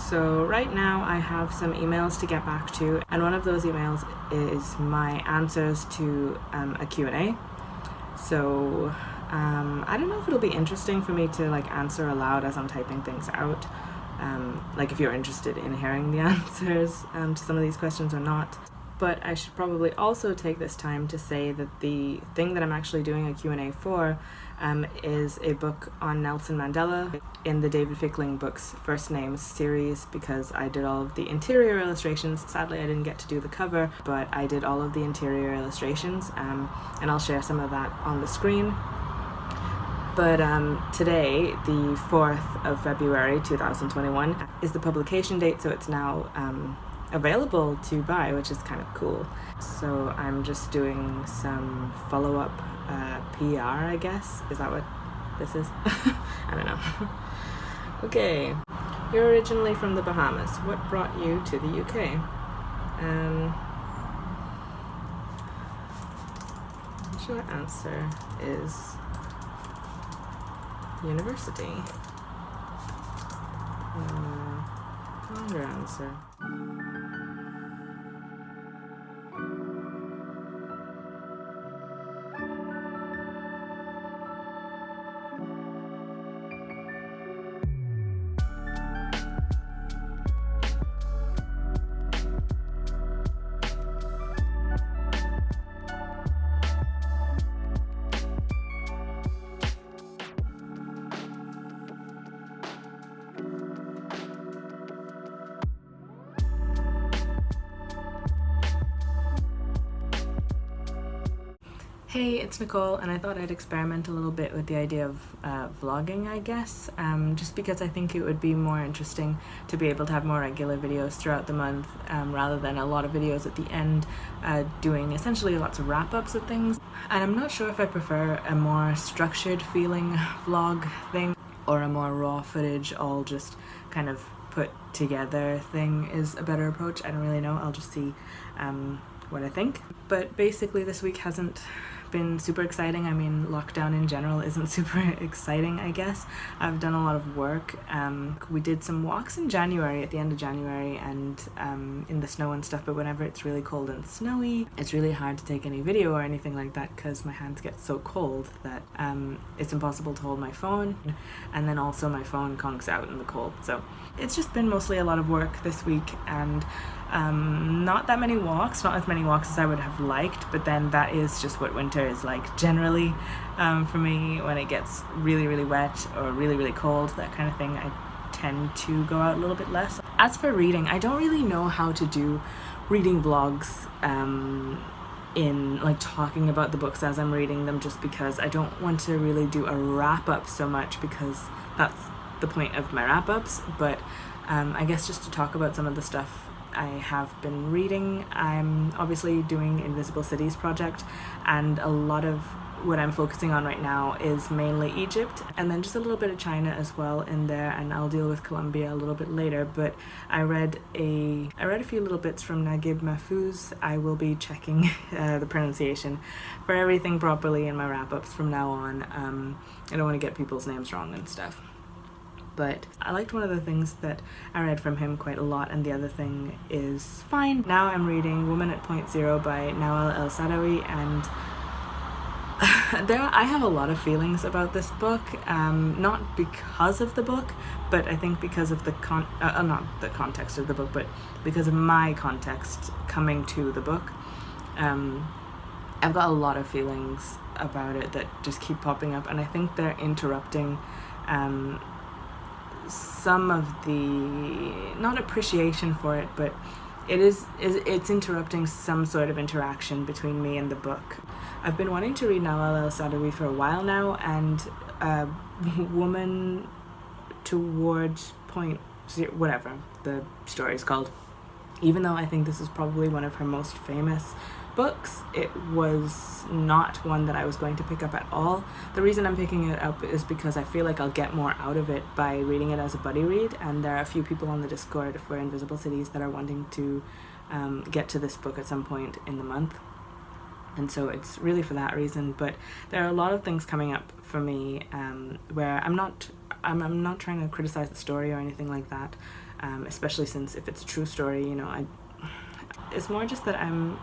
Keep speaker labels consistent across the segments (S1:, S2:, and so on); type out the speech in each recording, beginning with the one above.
S1: So right now I have some emails to get back to, and one of those emails is my answers to a Q&A. So I don't know if it'll be interesting for me to like answer aloud as I'm typing things out. Like if you're interested in hearing the answers to some of these questions or not. But I should probably also take this time to say that the thing that I'm actually doing a Q&A for is a book on Nelson Mandela in the David Fickling books First Names series, because I did all of the interior illustrations. Sadly, I didn't get to do the cover, but I did all of the interior illustrations, and I'll share some of that on the screen. But today, the 4th of February 2021, is the publication date, so it's now available to buy, which is kind of cool. So I'm just doing some follow-up PR, I guess. Is that what this is? I don't know. Okay. You're originally from the Bahamas. What brought you to the UK? Short answer is university. Longer answer. Hey, it's Nicole, and I thought I'd experiment a little bit with the idea of vlogging, I guess, just because I think it would be more interesting to be able to have more regular videos throughout the month, rather than a lot of videos at the end doing essentially lots of wrap-ups of things. And I'm not sure if I prefer a more structured feeling vlog thing or a more raw footage, all just kind of put together thing is a better approach. I don't really know, I'll just see what I think. But basically this week hasn't been super exciting. I mean, lockdown in general isn't super exciting, I guess. I've done a lot of work. We did some walks in January, at the end of January, and in the snow and stuff, but whenever it's really cold and snowy, it's really hard to take any video or anything like that because my hands get so cold that it's impossible to hold my phone, and then also my phone conks out in the cold. So it's just been mostly a lot of work this week, and not that many walks, not as many walks as I would have liked, but then that is just what winter is like generally for me. When it gets really, really wet or really, really cold, that kind of thing, I tend to go out a little bit less. As for reading, I don't really know how to do reading vlogs in like talking about the books as I'm reading them, just because I don't want to really do a wrap-up so much, because that's the point of my wrap-ups. But I guess just to talk about some of the stuff I have been reading. I'm obviously doing Invisible Cities project, and a lot of what I'm focusing on right now is mainly Egypt, and then just a little bit of China as well in there, and I'll deal with Colombia a little bit later. But I read a few little bits from Naguib Mahfouz. I will be checking the pronunciation for everything properly in my wrap-ups from now on. I don't want to get people's names wrong and stuff. But I liked one of the things that I read from him quite a lot, and the other thing is fine. Now I'm reading Woman at Point Zero by Nawal Saadawi, and I have a lot of feelings about this book, not because of the book, but I think because of the not the context of the book, but because of my context coming to the book. I've got a lot of feelings about it that just keep popping up, and I think they're interrupting some of the, not appreciation for it, but it's interrupting some sort of interaction between me and the book. I've been wanting to read Nawal Saadawi for a while now, and Woman Towards Point Zero, whatever the story is called, even though I think this is probably one of her most famous books, it was not one that I was going to pick up at all. The reason I'm picking it up is because I feel like I'll get more out of it by reading it as a buddy read, and there are a few people on the Discord for Invisible Cities that are wanting to get to this book at some point in the month, and so it's really for that reason. But there are a lot of things coming up for me where I'm not trying to criticize the story or anything like that. especially since if it's a true story, you know, it's more just that I'm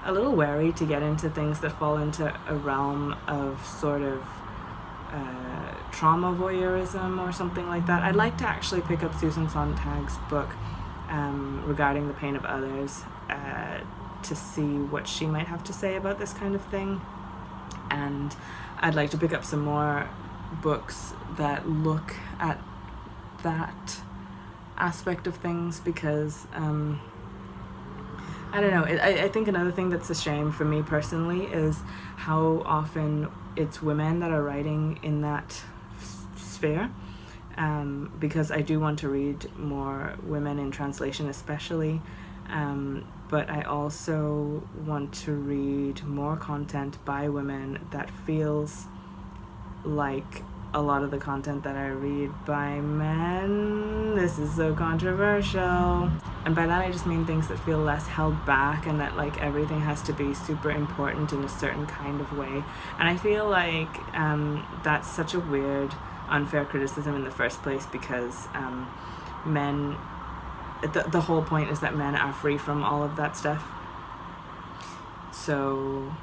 S1: a little wary to get into things that fall into a realm of sort of trauma voyeurism or something like that. I'd like to actually pick up Susan Sontag's book regarding the pain of others to see what she might have to say about this kind of thing. And I'd like to pick up some more books that look at that aspect of things, because I don't know, I think another thing that's a shame for me personally is how often it's women that are writing in that sphere, because I do want to read more women in translation especially, but I also want to read more content by women that feels like a lot of the content that I read by men. This is so controversial. And by that I just mean things that feel less held back, and that like everything has to be super important in a certain kind of way. And I feel like that's such a weird, unfair criticism in the first place, because men, the whole point is that men are free from all of that stuff. So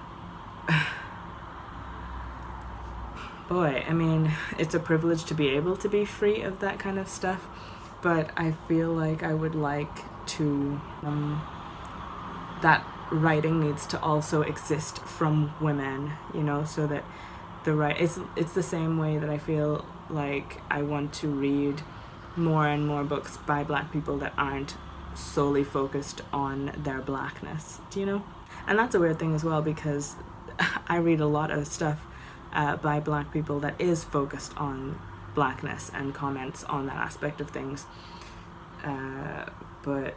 S1: boy, I mean, it's a privilege to be able to be free of that kind of stuff, but I feel like I would like to, that writing needs to also exist from women, you know, so that it's the same way that I feel like I want to read more and more books by Black people that aren't solely focused on their Blackness, do you know? And that's a weird thing as well, because I read a lot of stuff by Black people that is focused on Blackness and comments on that aspect of things, but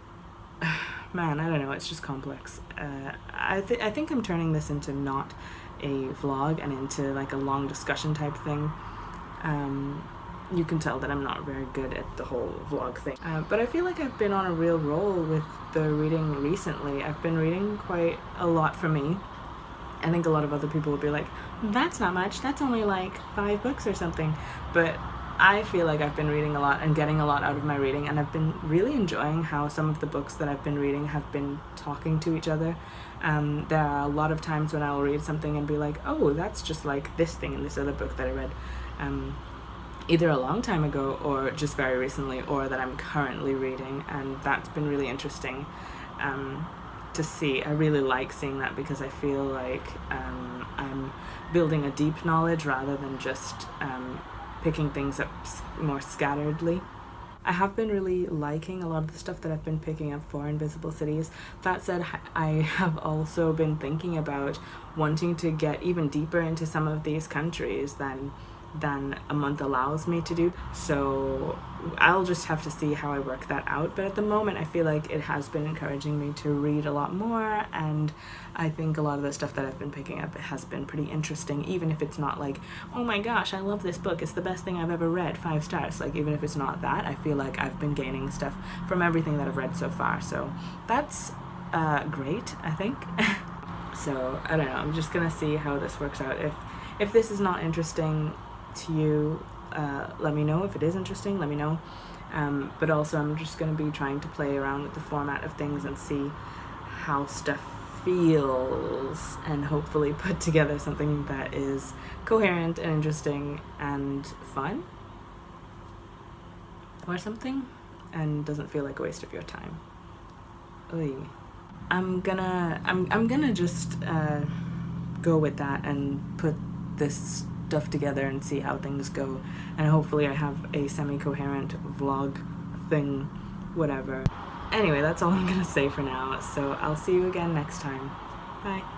S1: man, I don't know, it's just complex. I think I'm turning this into not a vlog and into like a long discussion type thing. You can tell that I'm not very good at the whole vlog thing, but I feel like I've been on a real roll with the reading recently. I've been reading quite a lot for me. I think a lot of other people will be like, that's not much, that's only like 5 books or something, but I feel like I've been reading a lot and getting a lot out of my reading, and I've been really enjoying how some of the books that I've been reading have been talking to each other. There are a lot of times when I'll read something and be like, oh, that's just like this thing in this other book that I read either a long time ago or just very recently, or that I'm currently reading, and that's been really interesting to see. I really like seeing that, because I feel like I'm building a deep knowledge rather than just picking things up more scatteredly. I have been really liking a lot of the stuff that I've been picking up for Invisible Cities. That said, I have also been thinking about wanting to get even deeper into some of these countries than a month allows me to do. So I'll just have to see how I work that out. But at the moment, I feel like it has been encouraging me to read a lot more, and I think a lot of the stuff that I've been picking up has been pretty interesting, even if it's not like, oh my gosh, I love this book, it's the best thing I've ever read, 5 stars. Like, even if it's not that, I feel like I've been gaining stuff from everything that I've read so far. So that's great, I think. So I don't know, I'm just gonna see how this works out. If this is not interesting to you, let me know. If it is interesting, let me know. But also I'm just going to be trying to play around with the format of things and see how stuff feels, and hopefully put together something that is coherent and interesting and fun or something, and doesn't feel like a waste of your time. Oy. I'm gonna just go with that and put this stuff together and see how things go, and hopefully I have a semi-coherent vlog thing, whatever. Anyway, that's all I'm gonna say for now, so I'll see you again next time. Bye.